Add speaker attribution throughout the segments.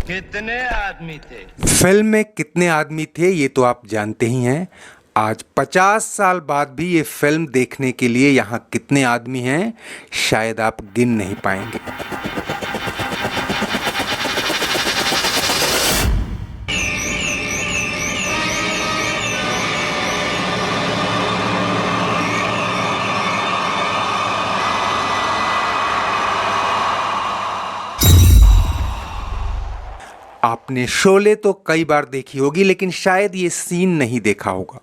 Speaker 1: कितने आदमी थे?
Speaker 2: फिल्म में कितने आदमी थे ये तो आप जानते ही हैं। आज 50 साल बाद भी ये फिल्म देखने के लिए यहाँ कितने आदमी हैं शायद आप गिन नहीं पाएंगे। आपने शोले तो कई बार देखी होगी लेकिन शायद ये सीन नहीं देखा होगा,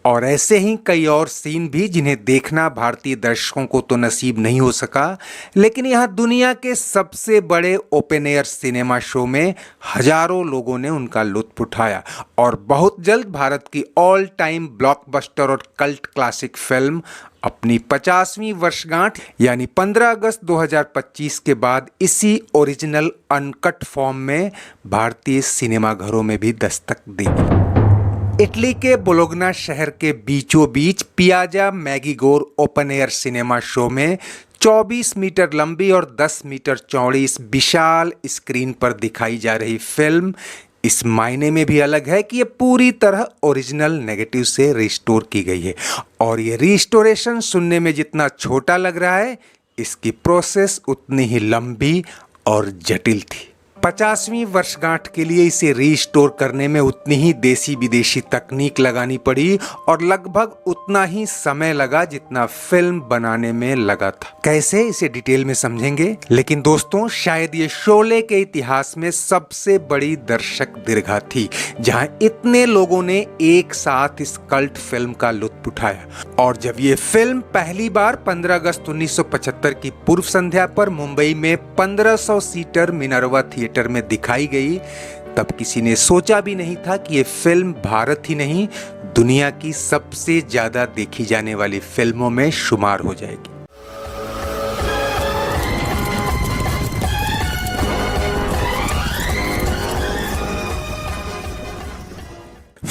Speaker 2: और ऐसे ही कई और सीन भी जिन्हें देखना भारतीय दर्शकों को तो नसीब नहीं हो सका, लेकिन यहाँ दुनिया के सबसे बड़े ओपन एयर सिनेमा शो में हजारों लोगों ने उनका लुत्फ उठाया और बहुत जल्द भारत की ऑल टाइम ब्लॉकबस्टर और कल्ट क्लासिक फिल्म अपनी 50वीं वर्षगांठ यानी 15 अगस्त 2025 के बाद इसी ओरिजिनल अनकट फॉर्म में भारतीय सिनेमाघरों में भी दस्तक देगी। इटली के बोलोग्ना शहर के बीचों बीच Piazza Maggiore open air cinema show में 24 मीटर लंबी और 10 मीटर चौड़ी इस विशाल स्क्रीन पर दिखाई जा रही फिल्म इस मायने में भी अलग है कि ये पूरी तरह ओरिजिनल नेगेटिव से रिस्टोर की गई है, और ये रिस्टोरेशन सुनने में जितना छोटा लग रहा है इसकी प्रोसेस उतनी ही लंबी और जटिल थी। 50वीं वर्षगांठ के लिए इसे रीस्टोर करने में उतनी ही देसी विदेशी तकनीक लगानी पड़ी और लगभग उतना ही समय लगा जितना फिल्म बनाने में लगा था। कैसे, इसे डिटेल में समझेंगे, लेकिन दोस्तों शायद ये शोले के इतिहास में सबसे बड़ी दर्शक दीर्घा थी जहां इतने लोगों ने एक साथ इस कल्ट फिल्म का लुत्फ उठाया। और जब ये फिल्म पहली बार 15 अगस्त 1975 की पूर्व संध्या पर मुंबई में 1500 सीटर मिनर्वा थिएटर में दिखाई गई, तब किसी ने सोचा भी नहीं था कि ये फिल्म भारत ही नहीं दुनिया की सबसे ज्यादा देखी जाने वाली फिल्मों में शुमार हो जाएगी।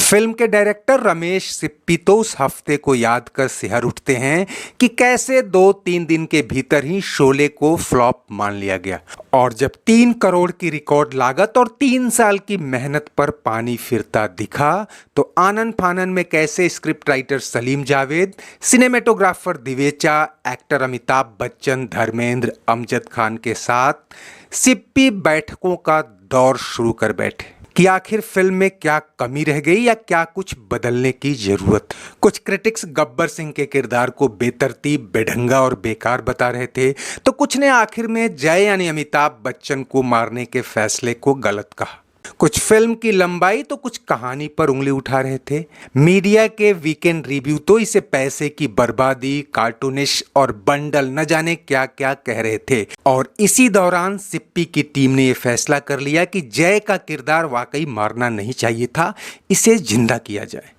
Speaker 2: फिल्म के डायरेक्टर रमेश सिप्पी तो उस हफ्ते को याद कर सिहर उठते हैं कि कैसे 2-3 दिन के भीतर ही शोले को फ्लॉप मान लिया गया, और जब 3 करोड़ की रिकॉर्ड लागत और 3 साल की मेहनत पर पानी फिरता दिखा तो आनन फानन में कैसे script writer Salim Javed, cinematographer Divecha, actor Amitabh Bachchan, Dharmendra, Amjad Khan के साथ सिप्पी बैठकों का दौर शुरू कर बैठे कि आखिर फिल्म में क्या कमी रह गई या क्या कुछ बदलने की जरूरत। कुछ क्रिटिक्स गब्बर सिंह के किरदार को बेतरतीब, बेढंगा और बेकार बता रहे थे, तो कुछ ने आखिर में जय यानी अमिताभ बच्चन को मारने के फैसले को गलत कहा। कुछ फिल्म की लंबाई तो कुछ कहानी पर उंगली उठा रहे थे। मीडिया के वीकेंड रिव्यू तो इसे पैसे की बर्बादी, कार्टूनिश और बंडल न जाने क्या क्या कह रहे थे, और इसी दौरान सिप्पी की टीम ने यह फैसला कर लिया कि जय का किरदार वाकई मारना नहीं चाहिए था, इसे जिंदा किया जाए।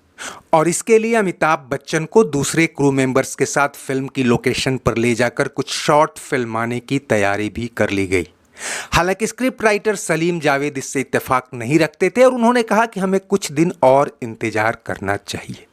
Speaker 2: और इसके लिए अमिताभ बच्चन को दूसरे क्रू मेंबर्स के साथ फिल्म की लोकेशन पर ले जाकर कुछ शॉर्ट फिल्माने की तैयारी भी कर ली गई। हालांकि स्क्रिप्ट राइटर सलीम जावेद इससे इत्तेफाक नहीं रखते थे और उन्होंने कहा कि हमें कुछ दिन और इंतजार करना चाहिए।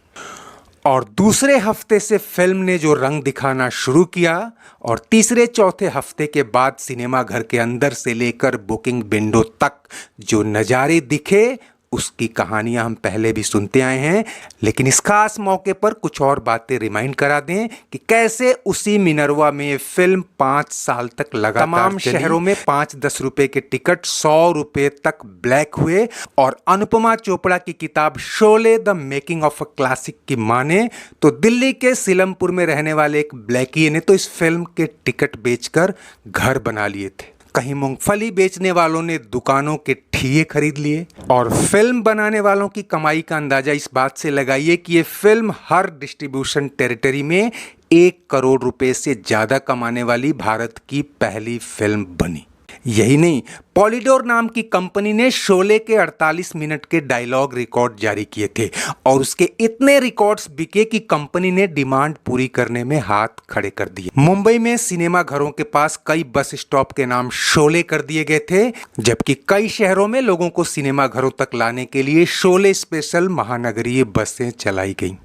Speaker 2: और दूसरे हफ्ते से फिल्म ने जो रंग दिखाना शुरू किया और तीसरे चौथे हफ्ते के बाद सिनेमा घर के अंदर से लेकर बुकिंग विंडो तक जो नज़ारे दिखे उसकी कहानियां हम पहले भी सुनते आए हैं, लेकिन इस खास मौके पर कुछ और बातें रिमाइंड करा दें कि कैसे उसी मिनर्वा में फिल्म 5 साल तक लगातार तमाम शहरों में 5-10 रुपए के टिकट 100 रुपए तक ब्लैक हुए, और अनुपमा चोपड़ा की किताब Sholay the making of a classic की माने तो दिल्ली के सीलमपुर में रहने वाले एक ब्लैकी ने तो इस फिल्म के टिकट बेचकर घर बना लिए थे। कहीं मूंगफली बेचने वालों ने दुकानों के ठिये खरीद लिए, और फिल्म बनाने वालों की कमाई का अंदाजा इस बात से लगाइए कि ये फिल्म हर डिस्ट्रीब्यूशन टेरिटरी में 1 करोड़ रुपए से ज्यादा कमाने वाली भारत की पहली फिल्म बनी। यही नहीं, पॉलीडोर नाम की कंपनी ने शोले के 48 मिनट के डायलॉग रिकॉर्ड जारी किए थे, और उसके इतने रिकॉर्ड्स बिके कि कंपनी ने डिमांड पूरी करने में हाथ खड़े कर दिए। मुंबई में सिनेमा घरों के पास कई बस स्टॉप के नाम शोले कर दिए गए थे, जबकि कई शहरों में लोगों को सिनेमा घरों तक लाने के लिए शोले स्पेशल महानगरीय बसें चलाई गईं।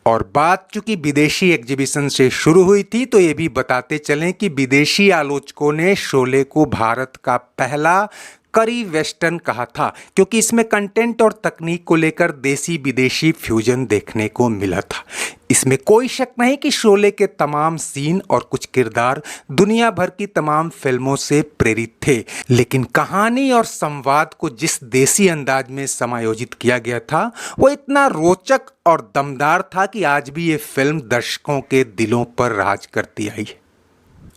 Speaker 2: और बात चूंकि विदेशी एग्जीबिशन से शुरू हुई थी तो ये भी बताते चलें कि विदेशी आलोचकों ने शोले को भारत का पहला करी वेस्टर्न कहा था, क्योंकि इसमें कंटेंट और तकनीक को लेकर देसी विदेशी फ्यूजन देखने को मिला था। इसमें कोई शक नहीं कि शोले के तमाम सीन और कुछ किरदार दुनिया भर की तमाम फिल्मों से प्रेरित थे, लेकिन कहानी और संवाद को जिस देसी अंदाज में समायोजित किया गया था वो इतना रोचक और दमदार था कि आज भी ये फिल्म दर्शकों के दिलों पर राज करती आई है।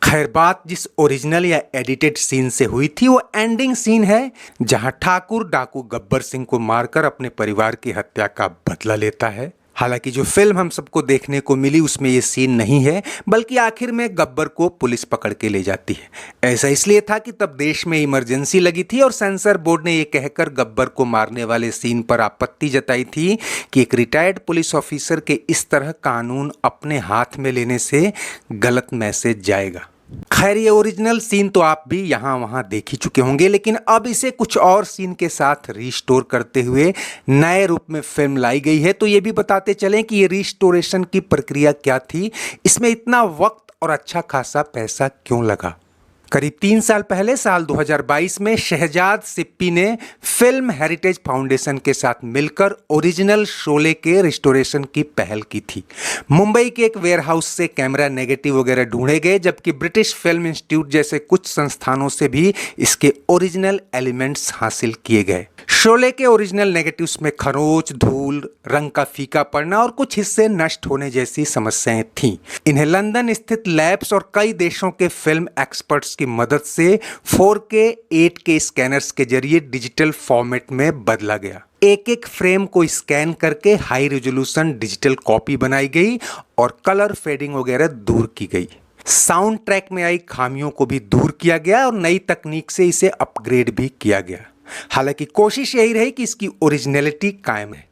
Speaker 2: खैर, बात जिस ओरिजिनल या एडिटेड सीन से हुई थी वो एंडिंग सीन है, जहां ठाकुर डाकू गब्बर सिंह को मारकर अपने परिवार की हत्या का बदला लेता है। हालांकि जो फिल्म हम सबको देखने को मिली उसमें ये सीन नहीं है, बल्कि आखिर में गब्बर को पुलिस पकड़ के ले जाती है। ऐसा इसलिए था कि तब देश में इमरजेंसी लगी थी और सेंसर बोर्ड ने ये कहकर गब्बर को मारने वाले सीन पर आपत्ति जताई थी कि एक रिटायर्ड पुलिस ऑफिसर के इस तरह कानून अपने हाथ में लेने से गलत मैसेज जाएगा। खैर, ये ओरिजिनल सीन तो आप भी यहाँ वहाँ देख ही चुके होंगे, लेकिन अब इसे कुछ और सीन के साथ रिस्टोर करते हुए नए रूप में फिल्म लाई गई है। तो ये भी बताते चलें कि ये रिस्टोरेशन की प्रक्रिया क्या थी, इसमें इतना वक्त और अच्छा खासा पैसा क्यों लगा। करीब 3 साल पहले साल 2022 में शहजाद सिप्पी ने फिल्म हेरिटेज फाउंडेशन के साथ मिलकर ओरिजिनल शोले के रिस्टोरेशन की पहल की थी। मुंबई के एक वेयरहाउस से कैमरा नेगेटिव वगैरह ढूंढे गए, जबकि ब्रिटिश फिल्म इंस्टीट्यूट जैसे कुछ संस्थानों से भी इसके ओरिजिनल एलिमेंट्स हासिल किए गए। शोले के ओरिजिनल नेगेटिव्स में खरोंच, धूल, रंग का फीका पड़ना और कुछ हिस्से नष्ट होने जैसी समस्याएं थीं। इन्हें लंदन स्थित लैब्स और कई देशों के फिल्म एक्सपर्ट्स की मदद से 4K 8K स्कैनर्स के जरिए डिजिटल फॉर्मेट में बदला गया। एक एक फ्रेम को स्कैन करके हाई रेजोल्यूशन डिजिटल कॉपी बनाई गई और कलर फेडिंग वगैरह दूर की गई। साउंड ट्रैक में आई खामियों को भी दूर किया गया और नई तकनीक से इसे अपग्रेड भी किया गया। हालांकि कोशिश यही रही कि इसकी ओरिजिनलिटी कायम है।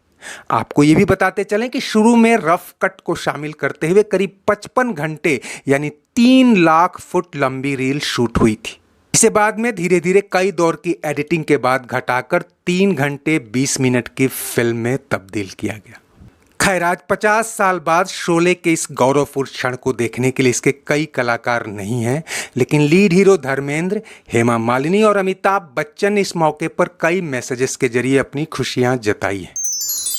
Speaker 2: आपको ये भी बताते चलें कि शुरू में रफ कट को शामिल करते हुए करीब 55 घंटे यानी 3 लाख फुट लंबी रील शूट हुई थी। इसे बाद में धीरे धीरे कई दौर की एडिटिंग के बाद घटाकर 3 घंटे 20 मिनट की फिल्म में तब्दील किया गया। खैर, आज 50 साल बाद शोले के इस गौरवपूर्ण क्षण को देखने के लिए इसके कई कलाकार नहीं हैं, लेकिन लीड हीरो धर्मेंद्र, हेमा मालिनी और अमिताभ बच्चन ने इस मौके पर कई मैसेजेस के जरिए अपनी खुशियां जताई हैं।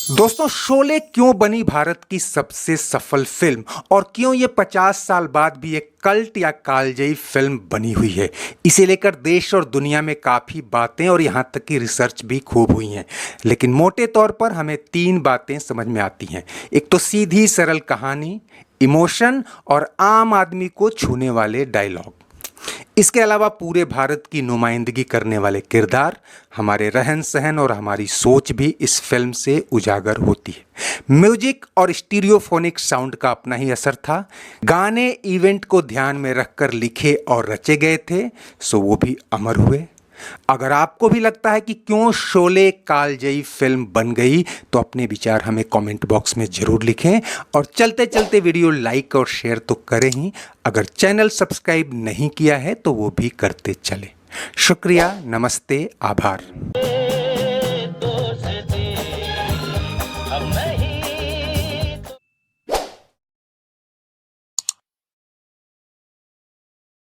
Speaker 2: दोस्तों, शोले क्यों बनी भारत की सबसे सफल फिल्म और क्यों ये 50 साल बाद भी एक कल्ट या कालजयी फिल्म बनी हुई है, इसे लेकर देश और दुनिया में काफ़ी बातें और यहाँ तक कि रिसर्च भी खूब हुई हैं। लेकिन मोटे तौर पर हमें 3 बातें समझ में आती हैं। एक तो सीधी सरल कहानी, इमोशन और आम आदमी को छूने वाले डायलॉग। इसके अलावा पूरे भारत की नुमाइंदगी करने वाले किरदार, हमारे रहन सहन और हमारी सोच भी इस फिल्म से उजागर होती है। म्यूजिक और स्टीरियोफोनिक साउंड का अपना ही असर था। गाने इवेंट को ध्यान में रखकर लिखे और रचे गए थे, सो वो भी अमर हुए। अगर आपको भी लगता है कि क्यों शोले कालजयी फिल्म बन गई, तो अपने विचार हमें कमेंट बॉक्स में जरूर लिखें और चलते चलते वीडियो लाइक और शेयर तो करें ही, अगर चैनल सब्सक्राइब नहीं किया है तो वो भी करते चलें। शुक्रिया, नमस्ते, आभार।